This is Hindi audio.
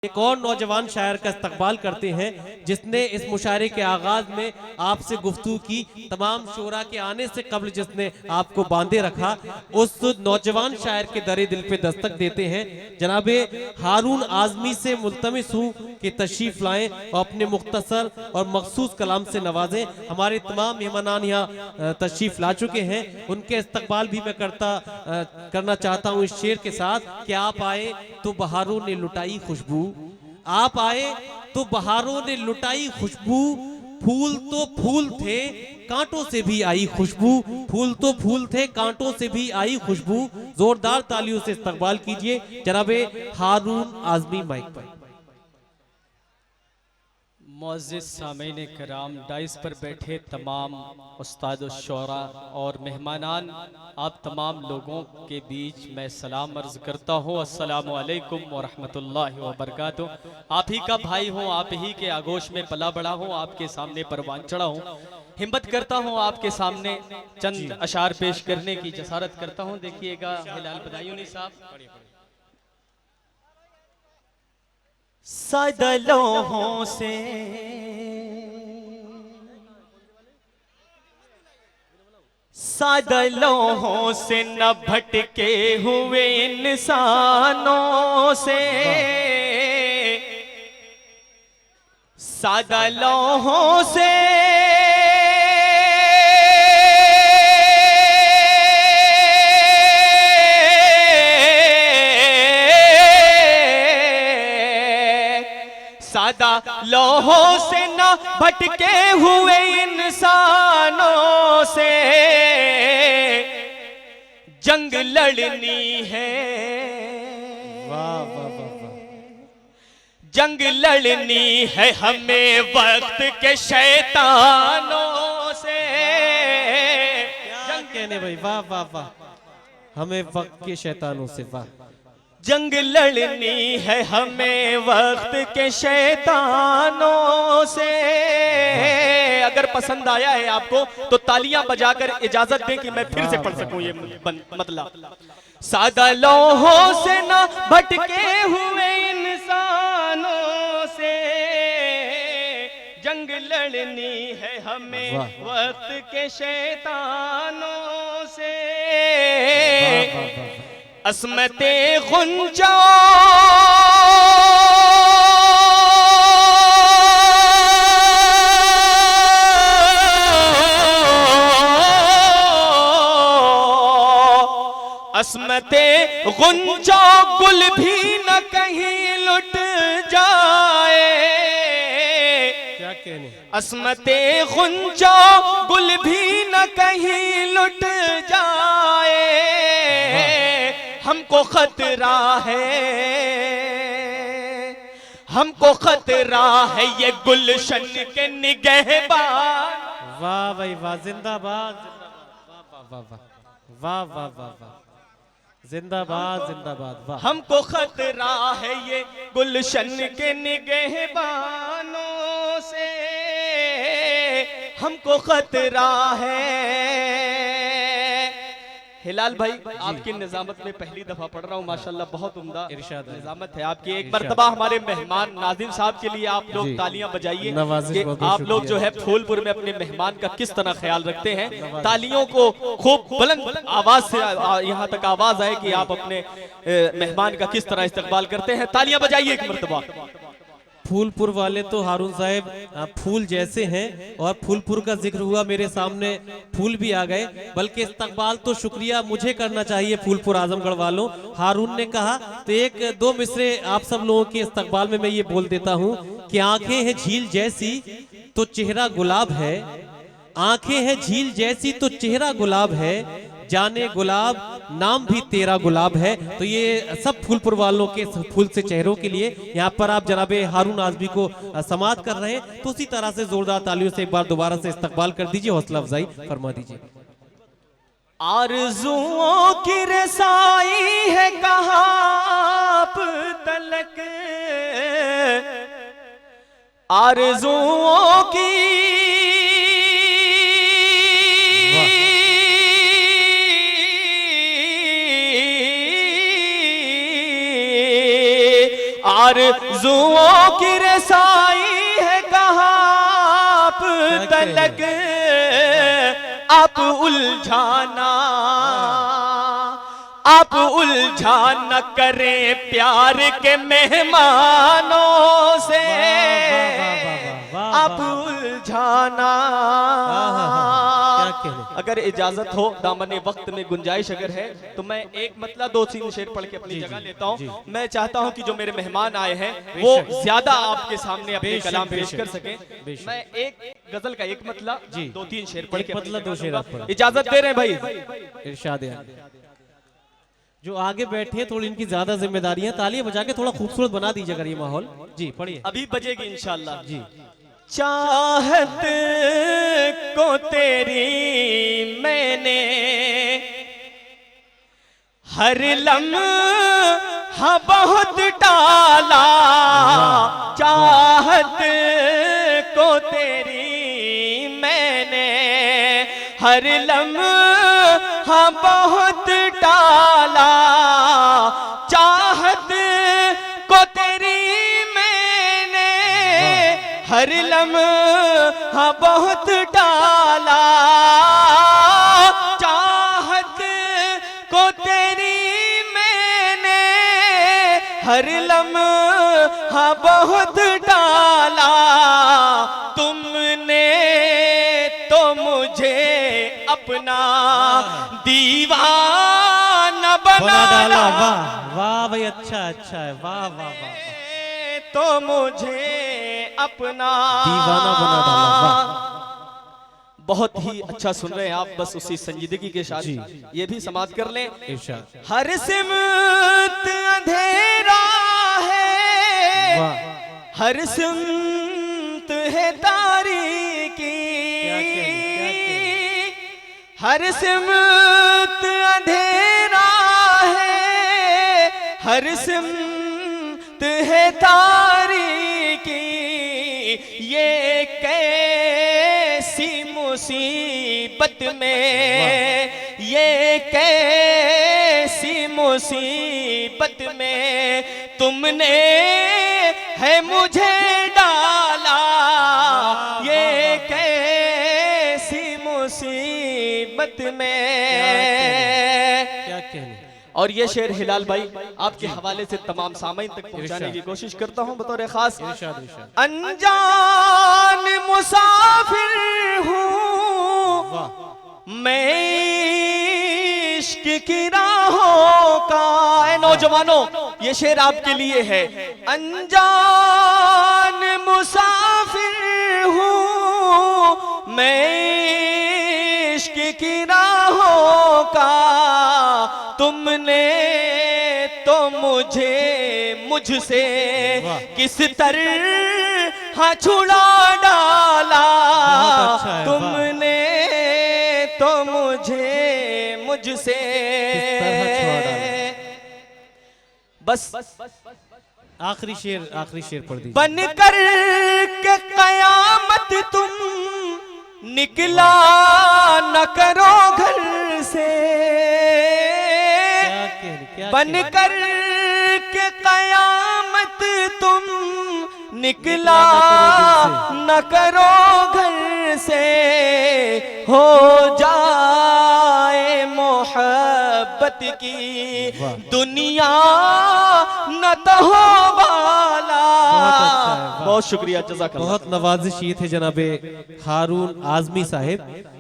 एक और नौजवान शायर का इस्तकबाल करते हैं जिसने इस मुशायरे के आगाज में आपसे गुफ्तगू की, तमाम शोरा के आने से कबल जिसने आपको बांधे रखा, उस नौजवान शायर के दरे दिल पे दस्तक देते हैं। जनाबे हारून आजमी से मुल्तमिस हूँ कि तशरीफ लाएं और अपने मुख्तसर और मखसूस कलाम से नवाजें। हमारे तमाम मेहमान यहाँ तशरीफ ला चुके हैं, उनके इस्तकबाल भी मैं करना चाहता हूँ इस शेर के साथ कि आप आए तो बहारों ने लुटाई खुशबू, आप आए तो बहारों ने लुटाई खुशबू, फूल तो फूल थे कांटों से भी आई खुशबू, फूल तो फूल थे कांटों से भी आई खुशबू। जोरदार तालियों से इस्तकबाल कीजिए जनाबे हारून आजमी माइक पर। मुअज़्ज़िज़ सामीन कराम, डाइस पर बैठे तमाम उस्ताद शोरा और मेहमानान, आप तमाम लोगों के बीच मैं सलाम अर्ज़ करता हूँ। अस्सलामु अलैकुम व रहमतुल्लाहि व बरकातुहू। आप ही का भाई हूँ, आप ही के आगोश में पला बड़ा हूँ, आपके सामने परवान चढ़ा हूँ। हिम्मत करता हूँ आपके सामने चंद अशार पेश करने की जसारत करता हूँ। देखिएगा हिलाल बदायूनी साहब। सदलों से सदलों से न भटके हुए इंसानों से, सदलों से सादा लोहों से न भटके हुए इंसानों से जंग लड़नी है। वाह वाह वाह वाह। जंग लड़नी है हमें वक्त के शैतानों से। क्या कहने भाई, वाह वाह वाह। हमें वक्त के शैतानों से, वाह। जंग लड़नी है हमें वक्त के शैतानों से। अगर पसंद आया है आपको तो तालियां बजाकर इजाजत दें कि मैं फिर से पढ़ सकूं ये मतलब। सादा लोहों से ना भटके हुए इंसानों से जंग लड़नी है हमें वक्त के शैतानों से। अस्मते गुंजा अस्मते गुंजा गुल भी न कहीं लुट जाए। क्या कहने, अस्मते गुंजा गुल भी न कहीं लुट जाए। हमको खतरा है, हमको खतरा है ये गुलशन के निगहबान। वाह भाई वाह, जिंदाबाद जिंदाबाद, वाह वाह वाह वाह वाह वाह, जिंदाबाद जिंदाबाद, वाह। हमको खतरा है ये गुलशन के निगहबानों से, हमको खतरा है। हिलाल भाई, आपकी निजामत में पहली दफा पढ़ रहा हूँ, माशाल्लाह बहुत उम्दा इरशाद निजामत है आपकी। एक मर्तबा हमारे मेहमान नाजिम साहब के लिए आप लोग तालियां बजाइए कि आप लोग जो है फूलपुर में अपने मेहमान का किस तरह ख्याल रखते हैं। तालियों को खूब बुलंद आवाज से यहाँ तक आवाज आए कि आप अपने मेहमान का किस तरह इस्तकबाल करते हैं। तालियां बजाइए एक मर्तबा। फूलपुर वाले तो हारून साहब फूल जैसे हैं, और फूलपुर का जिक्र हुआ, मेरे सामने फूल भी आ गए। बल्कि इस्तकबाल तो शुक्रिया मुझे करना चाहिए फूलपुर आजमगढ़ वालों। हारून ने कहा तो एक दो मिसरे आप सब लोगों के इस्तकबाल में मैं ये बोल देता हूँ कि आंखें हैं झील जैसी तो चेहरा गुलाब है, आंखें हैं झील जैसी तो चेहरा गुलाब है, जाने गुलाब नाम भी तेरा गुलाब है। तो ये सब फूलपुर वालों के फूल से चेहरों के लिए यहाँ पर आप जनाबे हारून आजमी को समात कर रहे हैं, तो उसी तरह से जोरदार तालियों से एक बार दोबारा से इस्तकबाल कर दीजिए, हौसला अफजाई फरमा दीजिए। आरज़ुओं की रसाई है कहाँ तलक, आरज़ुओं की आरज़ुओं की रसाई है कहाँ आप तलक आप उलझाना, आप उलझा न करें प्यार के मेहमानों से, आप उलझाना। अगर इजाजत हो दामने वक्त में गुंजाइश अगर है तो मैं एक मतलब 2-3 शेर पढ़ के अपनी जगह लेता हूँ। मैं चाहता हूँ कि जो मेरे मेहमान आए हैं वो ज्यादा आपके सामने अपने कलाम पेश कर सकें। मैं एक गजल का एक मतलब 2-3 शेर पढ़ के मतलब 2 शेर आप पढ़ो। इजाजत दे रहे हैं भाई। इरशाद है। जो आगे बैठे हैं थोड़ी इनकी ज्यादा जिम्मेदारी है, तालियां बजा के थोड़ा खूबसूरत बना दीजिए अगर ये माहौल। जी पढ़िए। अभी बजेगी इंशाल्लाह। जी। चाहत को तेरी मैंने हर लम्हा बहुत टाला, चाहत को तेरी मैंने हर लम्हा बहुत टाला, चाहत को तेरी मैंने हर लम्हा बहुत टाला, चाहत को तेरी मैंने हर लम्हा बहुत टाला, तुमने तो मुझे अपना दीवाना बना डाला। वाह वाह भाई, अच्छा अच्छा है, वाह वाह वाह। तो मुझे अपना दीवाना बना डाला। वाह। बहुत ही अच्छा सुन रहे हैं आप, बस उसी संजीदगी के साथ ये भी समाप्त कर लें। इरशाद। हर सिमत अंधेरा है, हर सिमत है तारीकी, हर सिमत अंधेरा है, हर सिमत है तारीकी, ये कैसी मुसीबत में, ये कैसी मुसीबत में तुमने है मुझे डाला, ये कैसी मुसीबत में। क्या कहने। और ये शेर हिलाल भाई आपके हवाले से तमाम सामीन तक पहुंचाने की कोशिश करता हूं बतौर खास। अनजान मुसाफिर हूँ मैं इश्क की राहों का। ऐ नौजवानों ये शेर आपके लिए है। अनजान मुसाफिर हूँ मैं इश्क की राहों का, तुमने तो मुझे मुझसे किस तरह छुड़ा डाला, तुमने तो मुझे मुझसे बस। आखिरी शेर पढ़ दीजिए। बनकर के कयामत तुम निकला न करो घर से, बनकर के कयामत तुम निकला न करो घर से, हो जाए मोहब्बत की दुनिया न तो हो वाला। बहुत शुक्रिया, जज़ाकल्लाह। बहुत नवाजिश ये थे जनाबे हारून आजमी साहिब।